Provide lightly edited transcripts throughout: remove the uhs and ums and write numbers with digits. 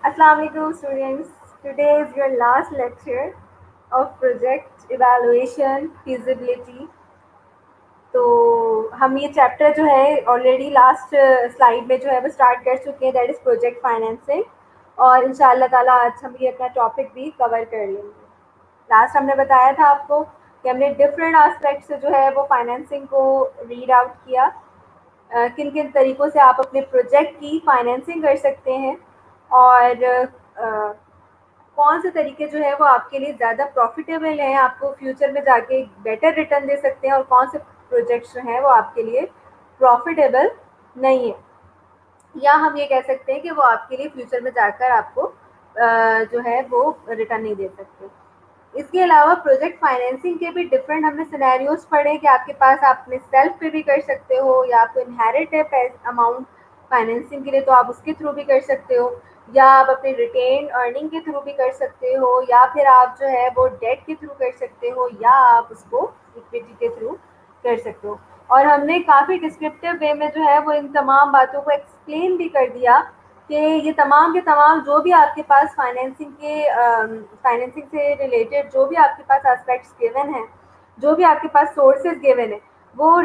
Assalamualaikum students. Today is your last lecture of project evaluation feasibility. तो हम ये chapter जो है ऑलरेडी लास्ट स्लाइड में जो है वो स्टार्ट कर चुके हैं, दैट इज़ प्रोजेक्ट फाइनेंसिंग। और इंशाल्लाह ताला आज हम ये अपना टॉपिक भी कवर कर लेंगे। लास्ट हमने बताया था आपको कि हमने डिफरेंट एस्पेक्ट से जो है वो फाइनेंसिंग को रीड आउट किया, किन किन तरीक़ों से आप अपने प्रोजेक्ट की फाइनेंसिंग कर सकते हैं और कौन से तरीके जो है वो आपके लिए ज़्यादा प्रॉफिटेबल हैं, आपको फ्यूचर में जाके बेटर रिटर्न दे सकते हैं, और कौन से प्रोजेक्ट्स जो हैं वो आपके लिए प्रॉफिटेबल नहीं है, या हम ये कह सकते हैं कि वो आपके लिए फ्यूचर में जाकर आपको जो है वो रिटर्न नहीं दे सकते। इसके अलावा प्रोजेक्ट फाइनेंसिंग के भी डिफरेंट हमने सिनेरियोज पढ़े कि आपके पास आप अपने सेल्फ पे भी कर सकते हो, या आपको इनहेरिट है अमाउंट फाइनेंसिंग के लिए तो आप उसके थ्रू भी कर सकते हो, या आप अपने रिटेन अर्निंग के थ्रू भी कर सकते हो, या फिर आप जो है वो डेट के थ्रू कर सकते हो, या आप उसको इक्विटी के थ्रू कर सकते हो। और हमने काफ़ी डिस्क्रिप्टिव वे में जो है वो इन तमाम बातों को एक्सप्लेन भी कर दिया कि ये तमाम के तमाम जो भी आपके पास फाइनेंसिंग से रिलेटेड जो भी आपके पास एस्पेक्ट्स गिवन हैं, जो भी आपके पास सोर्सेज गिवन है, वो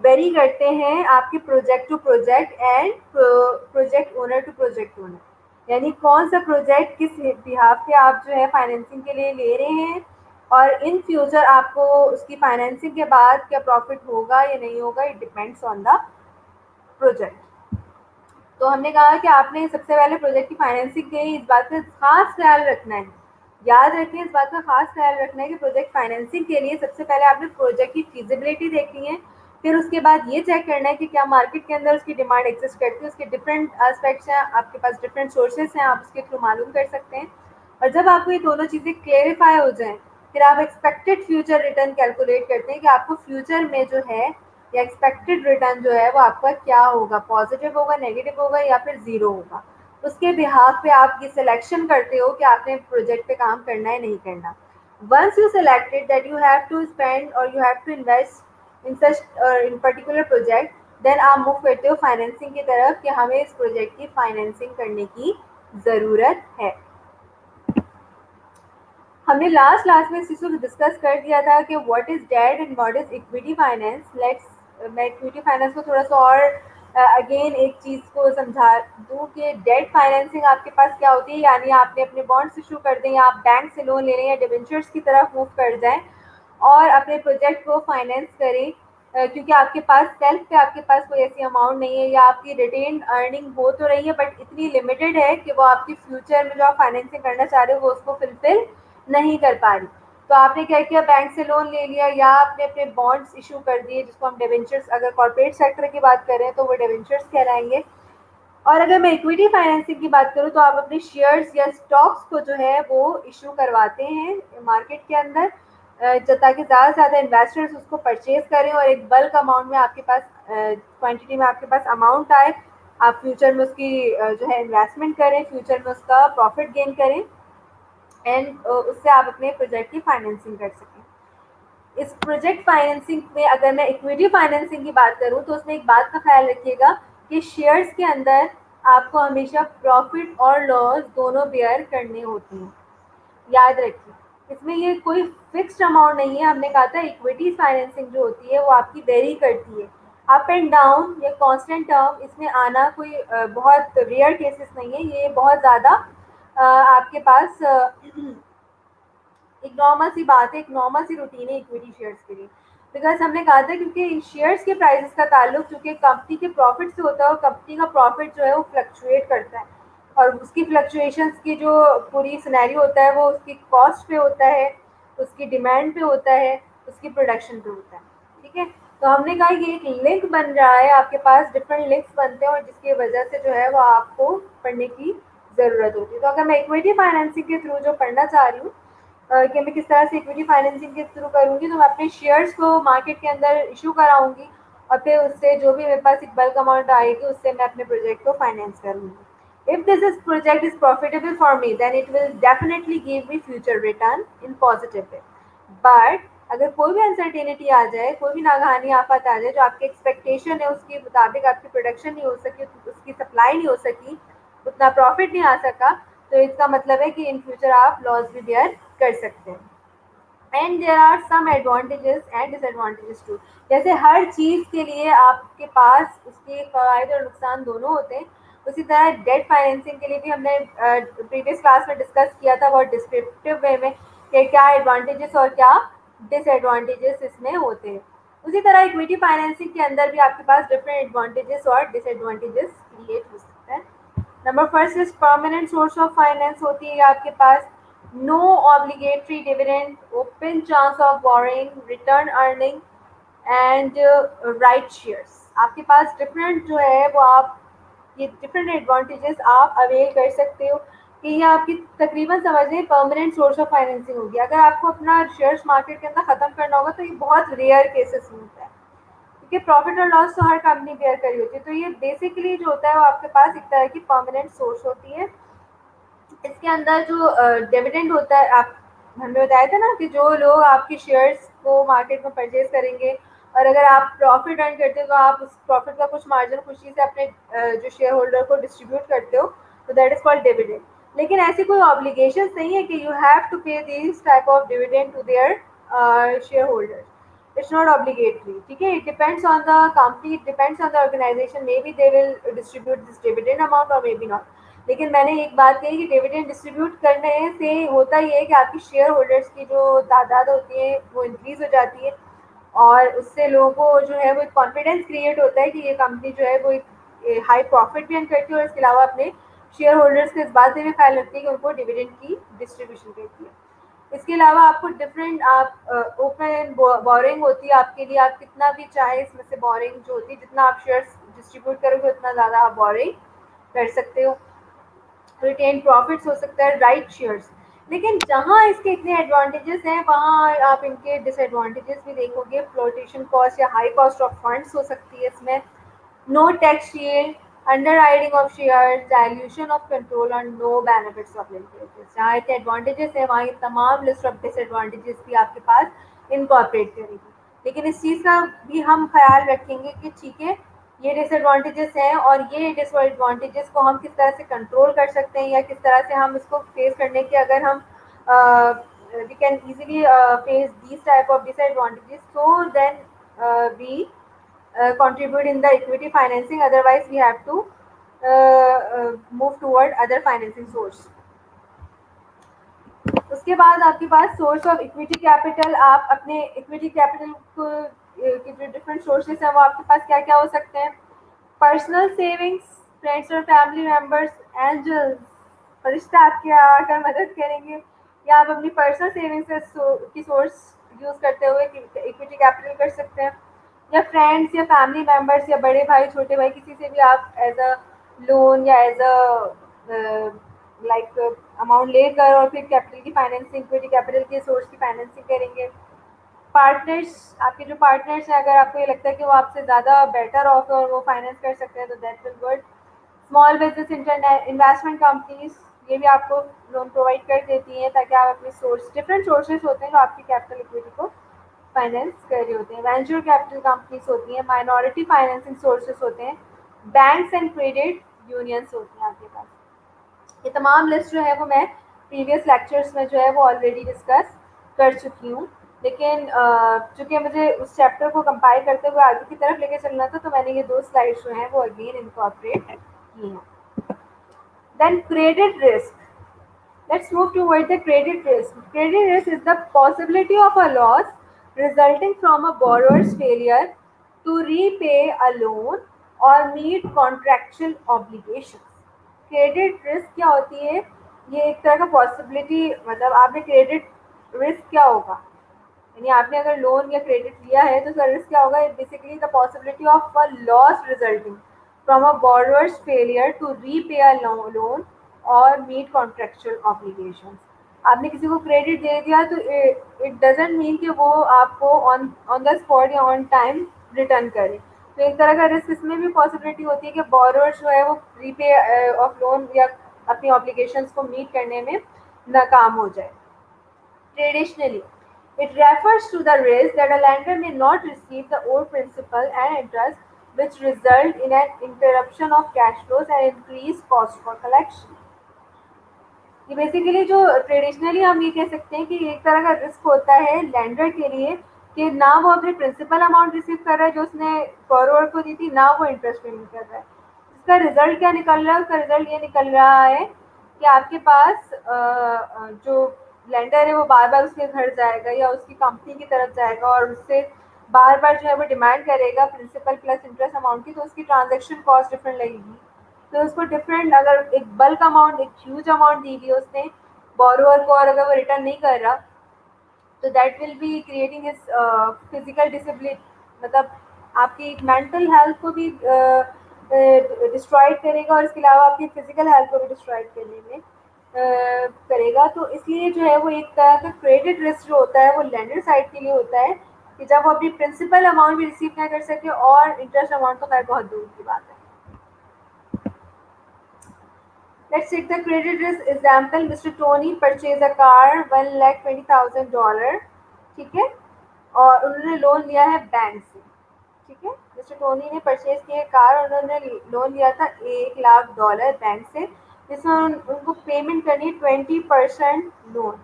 वेरी करते हैं आपके project to project and project owner to project owner. यानी कौन सा प्रोजेक्ट किस बिहाफ पे आप जो है फाइनेंसिंग के लिए ले रहे हैं, और इन फ्यूचर आपको उसकी फाइनेंसिंग के बाद क्या प्रॉफिट होगा या नहीं होगा, it depends on the project. तो हमने कहा कि आपने सबसे पहले प्रोजेक्ट की फाइनेंसिंग के इस बात का खास ख्याल रखना है, याद रखें, इस बात का खास ख्याल रखना है कि प्रोजेक्ट फाइनेंसिंग के लिए सबसे पहले आपने प्रोजेक्ट की फिजिबिलिटी देखनी है, फिर उसके बाद ये चेक करना है कि क्या मार्केट के अंदर उसकी डिमांड एग्जिस्ट करती है, उसके डिफरेंट एस्पेक्ट्स हैं, आपके पास डिफरेंट सोर्सेज हैं, आप उसके थ्रू मालूम कर सकते हैं। और जब आपको ये दोनों चीज़ें क्लेरिफाई हो जाएं, फिर आप एक्सपेक्टेड फ्यूचर रिटर्न कैलकुलेट करते हैं कि आपको फ्यूचर में जो है या एक्सपेक्टेड रिटर्न जो है वो आपका क्या होगा, पॉजिटिव होगा, नेगेटिव होगा, या फिर ज़ीरो होगा। उसके बिहाफ पे आप ये सिलेक्शन करते हो कि आपने प्रोजेक्ट पे काम करना है नहीं करना। Once you selected that you have to spend or you have to invest in such in particular project, then आप मूव करते हो फाइनेंसिंग की तरफ कि हमें इस प्रोजेक्ट की फाइनेंसिंग करने की ज़रूरत है। हमने लास्ट क्लास में इस चीज़ को डिस्कस कर दिया था कि what is debt and what is equity finance. मैं इक्विटी फाइनेंस को थोड़ा सा और अगेन एक चीज़ को समझा दूँ कि डेट फाइनेंसिंग आपके पास क्या होती है, यानी आपने अपने बॉन्ड्स इशू कर दें, या आप बैंक से लोन ले लें, या डिबेंचर्स की तरफ मूव कर जाएं और अपने प्रोजेक्ट को फाइनेंस करें, क्योंकि आपके पास सेल्फ पे आपके पास कोई ऐसी अमाउंट नहीं है, या आपकी रिटेन अर्निंग हो तो रही है बट इतनी लिमिटेड है कि वो आपकी फ्यूचर में जो आप फाइनेंसिंग करना चाह रहे हो वो उसको फुलफिल नहीं कर पा रही। तो आपने क्या किया, बैंक से लोन ले लिया, या आपने अपने बॉन्ड्स इशू कर दिए, जिसको हम डिबेंचर्स, अगर कॉर्पोरेट सेक्टर की बात करें तो वो डिबेंचर्स कहलाएंगे। और अगर मैं इक्विटी फाइनेंसिंग की बात करूँ तो आप अपने शेयर्स या स्टॉक्स को जो है वो इशू करवाते हैं मार्केट के अंदर, ताकि ज़्यादा से ज़्यादा इन्वेस्टर्स उसको परचेज करें और एक बल्क अमाउंट में आपके पास क्वांटिटी में आपके पास अमाउंट आए, आप फ्यूचर में उसकी जो है इन्वेस्टमेंट करें, फ्यूचर में उसका प्रॉफिट गेन करें, एंड उससे आप अपने प्रोजेक्ट की फाइनेंसिंग कर सकें। इस प्रोजेक्ट फाइनेंसिंग में अगर मैं इक्विटी फाइनेंसिंग की बात करूं तो उसमें एक बात का ख्याल रखिएगा कि शेयर्स के अंदर आपको हमेशा प्रॉफिट और लॉस दोनों बेयर करने होते हैं, याद रखिए। इसमें ये कोई फिक्स्ड अमाउंट नहीं है, हमने कहा था इक्विटी फाइनेंसिंग जो होती है वो आपकी वेरी करती है, अप एंड डाउन, ये कांस्टेंट टर्म इसमें आना कोई बहुत रेयर केसेस नहीं है, ये बहुत ज़्यादा आपके पास एक नॉर्मल सी बात है, एक नॉर्मल सी रूटीन है इक्विटी शेयर्स के लिए। बिकॉज हमने कहा था क्योंकि शेयर्स के प्राइसेस का ताल्लुक चूँकि कंपनी के प्रॉफिट से होता है, और कंपनी का प्रॉफिट जो है वो फ्लक्चुएट करता है, और उसकी फ्लक्चुएशंस की जो पूरी सिनेरियो होता है वो उसकी कॉस्ट पे होता है, उसकी डिमांड पे होता है, उसकी प्रोडक्शन पे होता है। ठीक है, तो हमने कहा कि एक लिंक बन रहा है, आपके पास डिफरेंट लिंक्स बनते हैं और जिसकी वजह से जो है वो आपको पढ़ने की ज़रूरत होती है। तो अगर मैं इक्विटी फाइनेंसिंग के थ्रू जो पढ़ना चाह रही हूँ कि मैं किस तरह से इक्विटी फाइनेंसिंग के थ्रू करूँगी, तो मैं अपने शेयर्स को मार्केट के अंदर इशू कराऊंगी, और फिर उससे जो भी मेरे पास एक बल्क अमाउंट आएगी उससे मैं अपने प्रोजेक्ट को फाइनेंस करूँगी। If this is project is profitable for me then it will definitely give me future return in positive way. But अगर कोई भी अनसर्टेनिटी आ जाए, कोई भी नागहानी आफत आ जाए, जो आपकी एक्सपेक्टेशन है उसके मुताबिक आपकी प्रोडक्शन नहीं हो सकी, उसकी सप्लाई नहीं हो सकी, उतना प्रॉफिट नहीं आ सका, तो इसका मतलब है कि इन फ्यूचर आप लॉस भी बेयर कर सकते हैं। And there are some advantages and disadvantages too. जैसे हर चीज़ के लिए आपके पास उसके फ़ायदे और नुकसान दोनों होते हैं, उसी तरह डेट फाइनेंसिंग के लिए भी हमने प्रीवियस क्लास में डिस्कस किया था बहुत डिस्क्रिप्टिव वे में कि क्या एडवांटेजेस और क्या डिसएडवांटेजेस इसमें होते हैं। उसी तरह इक्विटी फाइनेंसिंग के अंदर भी आपके पास डिफरेंट एडवांटेजेस और डिसएडवांटेजेस क्रिएट हो सकते हैं। Number first is permanent source of finance होती है आपके पास, no obligatory dividend, open chance of borrowing, return earning and right shares. आपके पास डिफरेंट जो है वो आप ये डिफरेंट एडवांटेजेस आप अवेल कर सकते हो कि ये आपकी तकरीबन समझ लें परमानेंट सोर्स ऑफ फाइनेंसिंग होगी। अगर आपको अपना शेयर्स मार्केट के अंदर ख़त्म करना होगा तो ये बहुत रेयर केसेस में होता है, क्योंकि प्रॉफिट और लॉस तो हर कंपनी बेयर करी होती है। तो ये बेसिकली जो होता है वो आपके पास एक तरह की परमानेंट सोर्स होती है। इसके अंदर जो डिविडेंड होता है, आप हमने बताया था ना कि जो लोग आपके शेयर्स को मार्केट में परचेज करेंगे और अगर आप प्रॉफिट अर्न करते हो तो आप उस प्रॉफिट का कुछ मार्जिन खुशी से अपने जो शेयर होल्डर को डिस्ट्रीब्यूट करते हो, तो दैट इज कॉल्ड डिविडेंड। लेकिन ऐसी कोई ऑब्लिगेशन नहीं है कि you have to pay this type of dividend to their shareholders. It's not obligatory. ठीक है, it depends on the company, it depends on the organization. Maybe they will distribute this dividend amount or maybe not. लेकिन मैंने एक बात कही कि dividend distribute करने से होता ये है कि आपकी शेयर होल्डर्स की जो तादाद होती है वो इंक्रीज हो जाती है और उससे लोगों को जो है वो एक कॉन्फिडेंस क्रिएट होता है कि ये कंपनी जो है वो एक हाई प्रॉफिट भी अर्न करती है और इसके अलावा अपने शेयर होल्डर्स के इस बात से भी ख्याल रखती है कि उनको डिविडेंड की डिस्ट्रीब्यूशन करती है। इसके अलावा आपको डिफरेंट आप ओपन बोरिंग होती है आपके लिए, आप कितना भी चाहे इसमें से बोरिंग जो होती है, जितना आप शेयर्स डिस्ट्रीब्यूट करोगे उतना ज़्यादा आप बोरिंग कर सकते हो। रिटेन प्रॉफिट्स हो सकता है, राइट शेयर्स। लेकिन जहाँ इसके इतने एडवांटेजेस हैं वहाँ आप इनके डिसएडवांटेजेस भी देखोगे। फ्लोटेशन कॉस्ट या हाई कॉस्ट ऑफ फंड्स हो सकती है इसमें, no tax shield, underwriting of share, dilution of control और नो बेनिफिट्स ऑफ लिमिटेड। जहाँ इतने एडवांटेजेस हैं वहाँ ये तमाम लिस्ट ऑफ डिसएडवांटेजेस भी आपके पास इनकॉर्पोरेट करेगी। लेकिन इस चीज़ का भी हम ख्याल रखेंगे कि ठीक है ये डिसएडवांटेजेस हैं और ये डिसएडवांटेजेस को हम किस तरह से कंट्रोल कर सकते हैं या किस तरह से हम इसको फेस करने के, अगर हम we can easily face this type of disadvantages, so then we contribute in the equity financing, otherwise we have to move toward other financing source। उसके बाद आपके पास सोर्स ऑफ इक्विटी कैपिटल, आप अपने इक्विटी कैपिटल को के जो different sources हैं वो आपके पास क्या क्या हो सकते हैं। पर्सनल सेविंग्स, फ्रेंड्स और फैमिली मेम्बर्स, एंजल्स, फरिश्ते आपके आकर मदद करेंगे, या आप अपनी पर्सनल सेविंग्स की सोर्स यूज़ करते हुए इक्विटी कैपिटल कर सकते हैं, या फ्रेंड्स या फैमिली मेम्बर्स या बड़े भाई छोटे भाई किसी से भी आप एज अ लोन या एज अ लाइक अमाउंट लेकर और फिर कैपिटल की फाइनेंसिंग, इक्विटी कैपिटल के सोर्स की फाइनेंसिंग करेंगे। पार्टनर्स, आपके जो पार्टनर्स हैं अगर आपको ये लगता है कि वो आपसे ज़्यादा बेटर ऑफ और वो फाइनेंस कर सकते हैं तो that will good. Small business internet investment companies, ये भी आपको लोन प्रोवाइड कर देती हैं ताकि आप अपने सोर्स, डिफरेंट सोर्सेज होते हैं जो आपकी कैपिटल इक्विटी को फाइनेंस कर रहे होते हैं। वेंचर कैपिटल कंपनीज होती हैं, माइनॉरिटी फाइनेंसिंग सोर्सेज होते हैं, बैंक्स एंड क्रेडिट यूनियंस होती हैं आपके पास। ये तमाम लिस्ट जो है वो मैं प्रीवियस लेक्चर्स में जो है वो ऑलरेडी डिस्कस कर चुकी हूँ, लेकिन चूँकि मुझे उस चैप्टर को कंपाइल करते हुए आगे की तरफ लेके चलना था तो मैंने ये 2 स्लाइड्स जो हैं वो अगेन इनकॉर्पोरेट की हैं। Then credit risk, let's move toward the credit risk. Credit risk is the possibility of a loss resulting from a borrower's failure to repay a loan or meet contractual obligations. Credit risk क्या होती है? ये एक तरह का possibility, मतलब आपने credit risk क्या होगा, यानी आपने अगर लोन या क्रेडिट लिया है तो उसका रिस्क क्या होगा? Basically the possibility of a loss resulting from a borrower's failure to repay a loan और मीट कॉन्ट्रेक्चुअल ऑब्लिगेशंस। आपने किसी को क्रेडिट दे दिया तो इट डजेंट मीन कि वो आपको ऑन ऑन द स्पॉट या ऑन टाइम रिटर्न करे। तो एक तरह का रिस्क इसमें भी पॉसिबिलिटी होती है कि बोरोअर जो है वो रीपे ऑफ लोन या अपनी ऑब्लिगेशंस को मीट करने में नाकाम हो जाए। Traditionally, it refers to the risk that a lender may not receive the owed principal and interest, which result in an interruption of cash flows and increased cost for collection. ये basically जो traditionally हम ये कह सकते हैं कि एक तरह का रिस्क होता है लैंडर के लिए कि ना वो अपने प्रिंसिपल अमाउंट रिसीव कर रहा है जो उसने बोरोवर को दी थी, ना वो इंटरेस्ट पेमेंट कर रहा है। इसका रिजल्ट क्या निकल रहा है? उसका रिजल्ट ये निकल रहा है कि आपके पास जो लेंडर है वो बार बार उसके घर जाएगा या उसकी कंपनी की तरफ जाएगा और उससे बार बार जो है वो डिमांड करेगा प्रिंसिपल प्लस इंटरेस्ट अमाउंट की, तो उसकी ट्रांजेक्शन कॉस्ट डिफरेंट लगेगी। तो उसको डिफरेंट, अगर एक बल्क अमाउंट, एक ह्यूज अमाउंट दी हुई है उसने बोरोअर को और अगर वो रिटर्न नहीं कर रहा, तो that will be creating his physical disability, मतलब आपकी मेंटल हेल्थ को भी डिस्ट्रॉयड करेगा और इसके अलावा आपकी फिजिकल हेल्थ को भी डिस्ट्रॉयड करने में करेगा। तो इसलिए जो है वो एक तरह का क्रेडिट रिस्क जो होता है वो लेंडर साइड के लिए होता है कि जब वो अपनी प्रिंसिपल अमाउंट भी रिसीव ना कर सके और इंटरेस्ट अमाउंट तो खैर बहुत दूर की बात है। Let's take the credit risk example. Mr. Tony purchased a car $1,20,000, ठीक है, और उन्होंने लोन लिया है बैंक से। ठीक है, मिस्टर टोनी ने परचेज किया कार और उन्होंने लोन लिया था $1,00,000 बैंक से, जिसमें उनको पेमेंट करनी है 20% loan.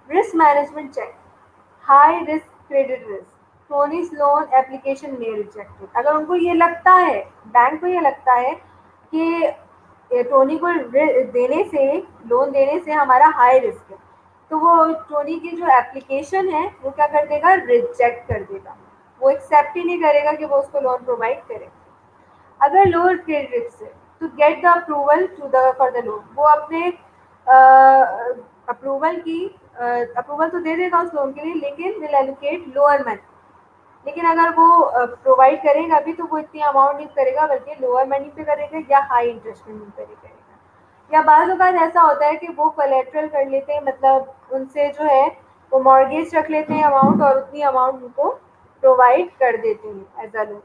Risk management check, high risk credit risk, टोनीज लोन एप्लीकेशन में रिजेक्टेड। अगर उनको ये लगता है, बैंक को ये लगता है कि टोनी को देने से, लोन देने से हमारा हाई रिस्क है, तो वो टोनी की जो एप्लीकेशन है वो क्या कर देगा? रिजेक्ट कर देगा। वो एक्सेप्ट ही नहीं करेगा कि वो उसको लोन प्रोवाइड करे। अगर लोअर क्रेडिट से, to get the approval to the for the loan, वो अपने अप्रूवल की अप्रूवल तो दे देगा उस लोन के लिए, लेकिन विल एलोकेट लोअर मनी। लेकिन अगर वो प्रोवाइड करेगा भी तो वो इतनी अमाउंट नहीं करेगा, बल्कि लोअर मनी पे करेगा या हाई इंटरेस्ट मनी पे करेगा। या बाज़ औक़ात ऐसा होता है कि वो कोलेटरल कर लेते हैं, मतलब उनसे जो है वो मॉर्गेज रख लेते हैं अमाउंट और उतनी अमाउंट उनको प्रोवाइड कर देते हैं एज अ लोन।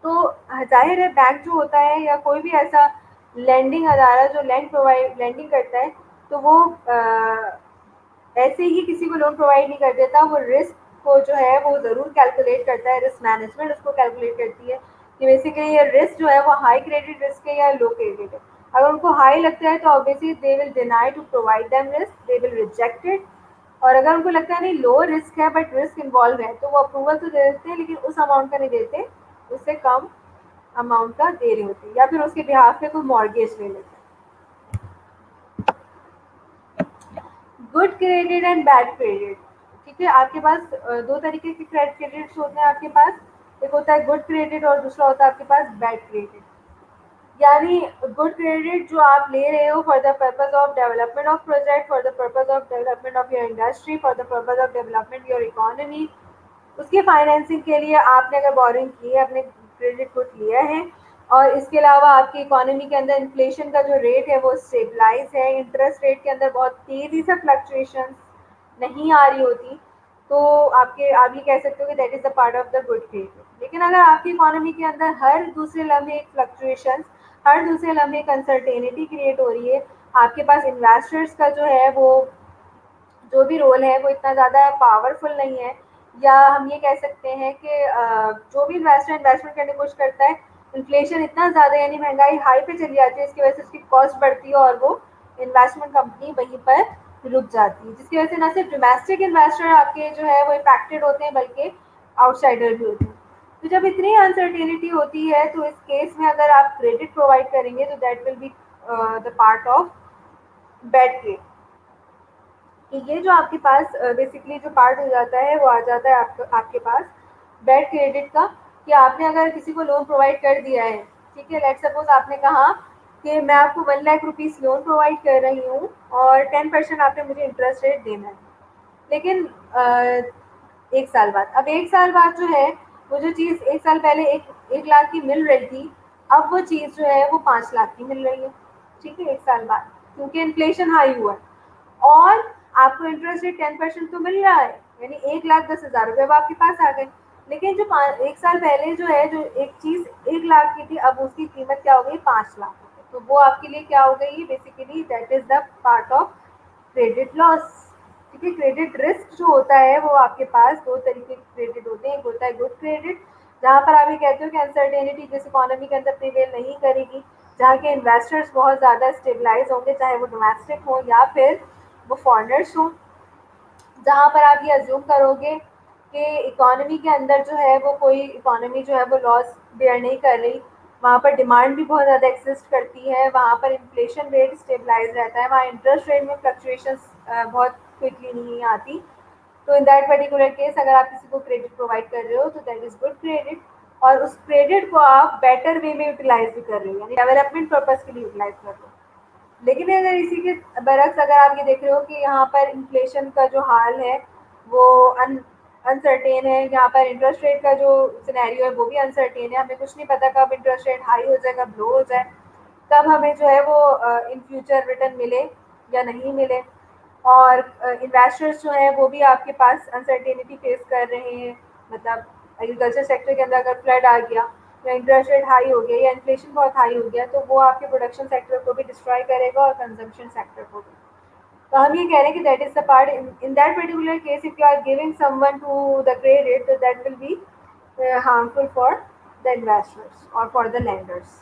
तो जाहिर है बैंक जो होता है या कोई भी ऐसा लैंडिंग अदारा जो लैंडिंग करता है, तो वो ऐसे ही किसी को लोन प्रोवाइड नहीं कर देता। वो रिस्क को जो है वो ज़रूर कैलकुलेट करता है, रिस्क मैनेजमेंट उसको कैलकुलेट करती है कि बेसिकली ये रिस्क जो है वो हाई क्रेडिट रिस्क है या लो क्रेडिट है। अगर उनको हाई लगता है तो obviously they will deny to provide them risk, they will reject it. और अगर उनको लगता है नहीं लो रिस्क है बट रिस्क इन्वॉल्व है, तो वो अप्रूवल तो दे देते हैं लेकिन उस अमाउंट का नहीं देते, उससे कम अमाउंट का दे रहे होते हैं या फिर उसके बिहाफ पे कोई मॉर्गेज ले लेते हैं। Good credit and bad credit, ठीक है, आपके पास दो तरीके के क्रेडिट होते हैं आपके पास। एक होता है गुड क्रेडिट और दूसरा होता है आपके पास बैड क्रेडिट। यानी गुड क्रेडिट जो आप ले रहे हो for the purpose of development of project, for the purpose of development of your industry, for the purpose of development your economy, उसके फाइनेंसिंग के लिए आपने अगर बोरिंग की है, अपने क्रेडिट को लिया है, और इसके अलावा आपकी इकोनॉमी के अंदर इन्फ्लेशन का जो रेट है वो स्टेबलाइज है, इंटरेस्ट रेट के अंदर बहुत तेज़ी से फ्लक्चुएशन नहीं आ रही होती, तो आप ये कह सकते हो कि that is the part of the good credit. लेकिन अगर आपकी इकोनॉमी के अंदर हर दूसरे लम्हे एक फ्लक्चुएशन, हर दूसरे लम्हे एक अनसर्टेनिटी क्रिएट हो रही है, आपके पास इन्वेस्टर्स का जो है वो जो भी रोल है वो इतना ज़्यादा पावरफुल नहीं है, या हम ये कह सकते हैं कि जो भी इन्वेस्टर इन्वेस्टमेंट करने की कोशिश करता है, इन्फ्लेशन इतना ज़्यादा यानी महंगाई हाई पे चली जाती है, इसकी वजह से उसकी कॉस्ट बढ़ती है और वो इन्वेस्टमेंट कंपनी वहीं पर रुक जाती है, जिसकी वजह से ना सिर्फ डोमेस्टिक इन्वेस्टर आपके जो है वो इफेक्टेड होते हैं बल्कि आउटसाइडर भी होते हैं। तो जब इतनी अनसर्टेनिटी होती है तो इस केस में अगर आप क्रेडिट प्रोवाइड करेंगे तो that will be the part of bad credit. कि ये जो आपके पास बेसिकली जो पार्ट हो जाता है वो आ जाता है आपके पास बैड क्रेडिट का, कि आपने अगर किसी को लोन प्रोवाइड कर दिया है, ठीक है, लेट सपोज आपने कहा कि मैं आपको 1,00,000 रुपीज़ लोन प्रोवाइड कर रही हूँ और 10% आपने मुझे इंटरेस्ट रेट देना है। लेकिन एक साल बाद, अब एक साल बाद जो है वो जो चीज़ एक साल पहले 1 लाख की मिल रही थी, अब वो चीज़ जो है वो 5 लाख की मिल रही है, ठीक है, एक साल बाद, क्योंकि इन्फ्लेशन हाई हुआ है और आपको इंटरेस्ट रेट 10% तो मिल रहा है, यानी 1,10,000 रुपये अब आपके पास आ गए। लेकिन जो एक साल पहले जो है जो एक चीज़ 1 लाख की थी, अब उसकी कीमत क्या हो गई? 5 लाख। तो वो आपके लिए क्या हो गई? Basically that is the part of credit loss. ठीक है, क्रेडिट रिस्क जो होता है वो आपके पास दो तरीके के क्रेडिट होते हैं। एक होता है गुड क्रेडिट, जहाँ पर आप ये कहते हो कि अनसर्टेनिटी जिस इकोनॉमी के अंदर प्रिवेल नहीं करेगी, जहाँ के इन्वेस्टर्स बहुत ज़्यादा स्टेबलाइज होंगे, चाहे वो डोमेस्टिक हो या फिर वो फॉरेनर्स हों, जहाँ पर आप ये अज्यूम करोगे कि इकोनॉमी के अंदर जो है वो कोई इकोनॉमी जो है वो लॉस बेयर नहीं कर रही, वहाँ पर डिमांड भी बहुत ज़्यादा एक्सिस्ट करती है, वहाँ पर इन्फ्लेशन रेट स्टेबलाइज रहता है, वहाँ इंटरेस्ट रेट में फ्लक्चुएशंस बहुत क्विकली नहीं आती। तो इन दैट पर्टिकुलर केस अगर आप किसी को क्रेडिट प्रोवाइड कर रहे हो तो दैट इज़ गुड क्रेडिट, और उस क्रेडिट को आप बेटर वे में यूटिलाइज भी कर रहे हो, यानी डेवलपमेंट पर्पज़ के लिए यूटिलाइज कर रहे हो। लेकिन अगर इसी के बरक्स अगर आप ये देख रहे हो कि यहाँ पर इन्फ्लेशन का जो हाल है वो अनसर्टेन है, यहाँ पर इंटरेस्ट रेट का जो सिनेरियो है वो भी अनसर्टेन है, हमें कुछ नहीं पता कब इंटरेस्ट रेट हाई हो जाए, कब लो हो जाए, कब हमें जो है वो इन फ्यूचर रिटर्न मिले या नहीं मिले। और इन्वेस्टर्स जो हैं वो भी आपके पास अनसर्टेनिटी फेस कर रहे हैं, मतलब एग्रीकल्चर सेक्टर के अंदर अगर फ्लड आ गया या इंटरेस्ट रेट हाई हो गया या इन्फ्लेशन बहुत हाई हो गया तो वो आपके प्रोडक्शन सेक्टर को भी डिस्ट्रॉय करेगा और कंजम्पशन सेक्टर को भी। तो हम ये कह रहे हैं कि that is the part in that particular case if you are giving someone to the credit तो that will be harmful for the investors or for the lenders.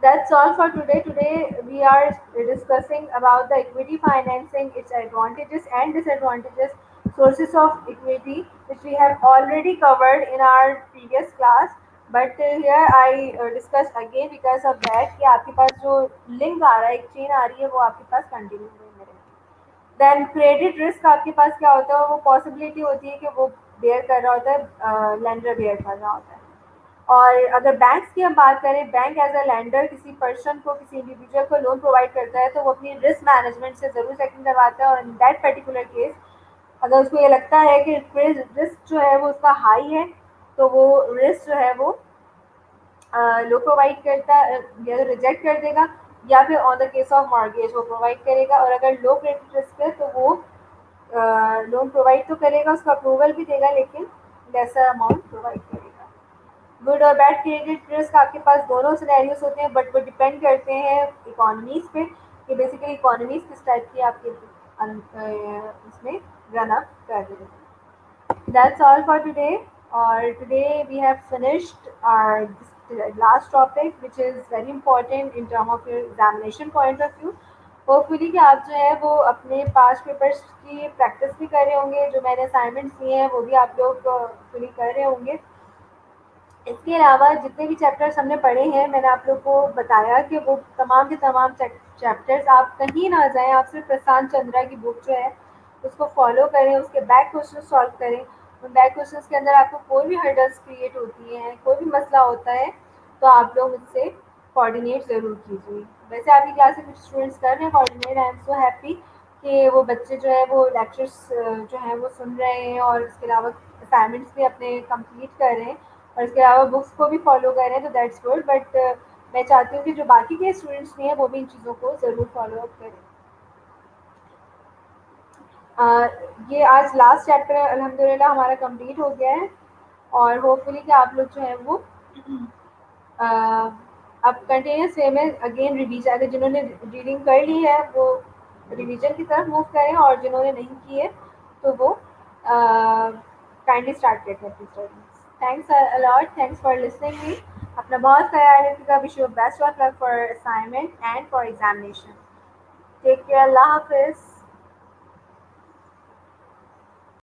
That's all for today. Today we are discussing about the equity financing, its advantages and disadvantages, sources of equity, which we have already covered in our previous class. But here I discuss again because of that कि आपके पास जो link आ रहा है, एक chain आ रही है, वो आपके पास कंटिन्यू नहीं रहे। देन क्रेडिट रिस्क आपके पास क्या होता है, वो पॉसिबिलिटी होती है कि वो बेयर कर रहा होता है, लेंडर बेयर कर रहा होता है। और अगर बैंक्स की हम बात करें, बैंक एज अ लेंडर किसी पर्सन को, किसी इंडिविजुअल को लोन प्रोवाइड करता है तो वो अपनी रिस्क मैनेजमेंट से ज़रूर चेकिंग करवाता है, और इन दैट पर्टिकुलर केस अगर उसको ये लगता है कि रिस्क जो है वो उसका हाई है तो वो रिस्क जो है वो लो प्रोवाइड करता, या रिजेक्ट कर देगा, या फिर on the case of mortgage वो प्रोवाइड करेगा। और अगर लो क्रेडिट रिस्क है तो वो लोन प्रोवाइड तो करेगा, उसका अप्रूवल भी देगा, लेकिन लेसर अमाउंट प्रोवाइड करेगा। गुड और बैड क्रेडिट रिस्क आपके पास दोनों सिनेरियोस होते हैं, बट वो डिपेंड करते हैं इकोनॉमीज पे कि बेसिकली इकोनॉमीज किस टाइप की आपके इसमें रन अप कर रही है। That's all for today. Or today we have finished our last topic, which is very important in terms of your examination point of view. Hopefully कि आप जो है वो अपने पास्ट पेपर्स की प्रैक्टिस भी कर रहे होंगे, जो मैंने असाइनमेंट्स दिए हैं वो भी आप लोग फुली कर रहे होंगे। इसके अलावा जितने भी चैप्टर्स हमने पढ़े हैं मैंने आप लोग को बताया कि वो तमाम के तमाम चैप्टर्स आप कहीं ना जाएं, आप सिर्फ प्रशांत चंद्रा की बुक जो है उसको फॉलो करें, उसके बैक क्वेश्चन सॉल्व करें। उन बैक क्वेश्चन के अंदर आपको कोई भी हर्डल्स क्रिएट होती हैं, कोई भी मसला होता है तो आप लोग उससे कोऑर्डिनेट ज़रूर कीजिए। वैसे आपकी क्लास में कुछ स्टूडेंट्स कर रहे हैं coordinate, I am so happy कि वो बच्चे जो है वो लेक्चर्स जो हैं वो सुन रहे हैं और उसके अलावा असाइनमेंट्स भी अपने कंप्लीट कर रहे हैं और इसके अलावा बुक्स को भी फॉलो कर रहे हैं, तो दैट्स गुड। बट मैं चाहती हूँ कि जो बाकी के स्टूडेंट्स नहीं हैं वो भी इन चीज़ों को ज़रूर फॉलो अप करें। ये आज लास्ट चैप्टर अल्हम्दुलिल्लाह हमारा कंप्लीट हो गया है, और होपफुली कि आप लोग जो है वो अब कंटिन्यूस वे में अगेन रिवीजन, अगर जिन्होंने रीडिंग कर ली है वो रिवीजन की तरफ मूव करें, और जिन्होंने नहीं की है तो वो काइंडली स्टार्ट करें अपनी studies. Thanks a lot, thanks for listening me. अपना बहुत ख्याल रखिएगा। Wish you best of luck for assignment and for examination. Take care, अल्लाह हाफिज़।